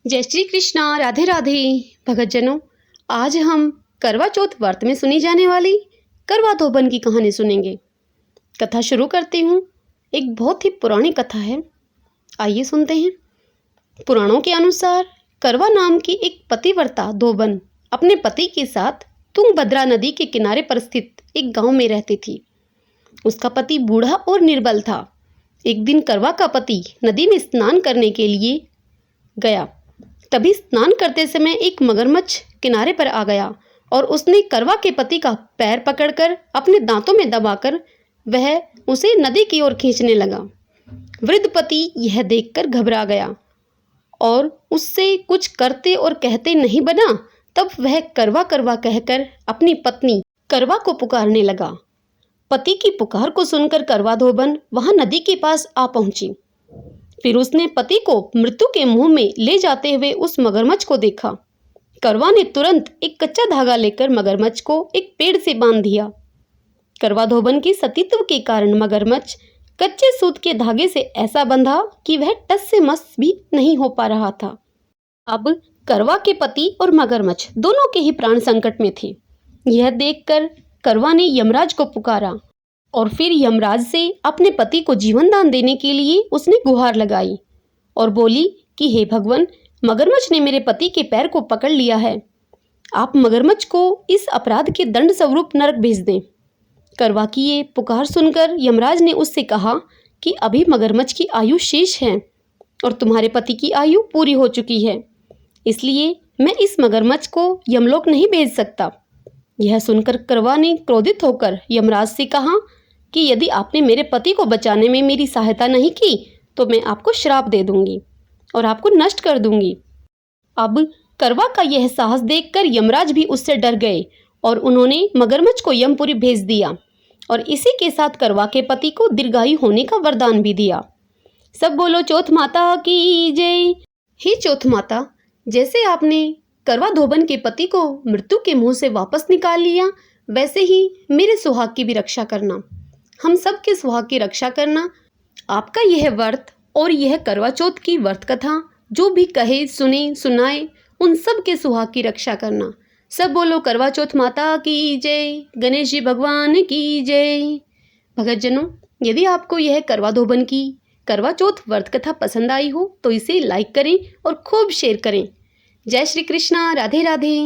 जय श्री कृष्णा, राधे राधे। भगतजनों, आज हम करवा चौथ व्रत में सुनी जाने वाली करवा धोबन की कहानी सुनेंगे। कथा शुरू करती हूँ। एक बहुत ही पुरानी कथा है, आइए सुनते हैं। पुराणों के अनुसार करवा नाम की एक पतिव्रता धोबन अपने पति के साथ तुंगभद्रा नदी के किनारे पर स्थित एक गांव में रहती थी। उसका पति बूढ़ा और निर्बल था। एक दिन करवा का पति नदी में स्नान करने के लिए गया। तभी स्नान करते समय एक मगरमच्छ किनारे पर आ गया और उसने करवा के पति का पैर पकड़कर अपने दांतों में दबाकर वह उसे नदी की ओर खींचने लगा। वृद्ध पति यह देखकर घबरा गया और उससे कुछ करते और कहते नहीं बना। तब वह करवा करवा कहकर अपनी पत्नी करवा को पुकारने लगा। पति की पुकार को सुनकर करवा धोबन वहां नदी के पास आ पहुंची। फिर उसने पति को मृत्यु के मुंह में ले जाते हुए उस मगरमच्छ को देखा। करवा ने तुरंत एक कच्चा धागा लेकर मगरमच्छ को एक पेड़ से बांध दिया। करवा धोबन के सतीत्व के कारण मगरमच्छ कच्चे सूत के धागे से ऐसा बंधा कि वह टस से मस भी नहीं हो पा रहा था। अब करवा के पति और मगरमच्छ दोनों के ही प्राण संकट में थे। यह देखकर करवा ने यमराज को पुकारा और फिर यमराज से अपने पति को जीवन दान देने के लिए उसने गुहार लगाई और बोली कि हे भगवान, मगरमच्छ ने मेरे पति के पैर को पकड़ लिया है। आप मगरमच्छ को इस अपराध के दंड स्वरूप नरक भेज दें। करवा की ये पुकार सुनकर यमराज ने उससे कहा कि अभी मगरमच्छ की आयु शेष है और तुम्हारे पति की आयु पूरी हो चुकी है, इसलिए मैं इस मगरमच्छ को यमलोक नहीं भेज सकता। यह सुनकर करवा ने क्रोधित होकर यमराज से कहा कि यदि आपने मेरे पति को बचाने में मेरी सहायता नहीं की तो मैं आपको श्राप दे दूंगी और आपको नष्ट कर दूंगी। अब करवा का यह साहस देखकर यमराज भी उससे डर गए और उन्होंने मगरमच्छ को यमपुरी भेज दिया और इसी के साथ करवा के पति को दीर्घायु होने का वरदान भी दिया। सब बोलो चौथ माता की जय। हे चौथ माता, जैसे आपने करवा धोबन के पति को मृत्यु के मुंह से वापस निकाल लिया, वैसे ही मेरे सुहाग की भी रक्षा करना, हम सब के सुहाग की रक्षा करना। आपका यह व्रत और यह करवा चौथ की व्रत कथा जो भी कहे सुने सुनाए उन सब के सुहाग की रक्षा करना। सब बोलो करवा चौथ माता की जय, गणेश जी भगवान की जय। भगतजनों, यदि आपको यह करवा धोबन की करवा चौथ व्रत कथा पसंद आई हो तो इसे लाइक करें और खूब शेयर करें। जय श्री कृष्णा, राधे राधे।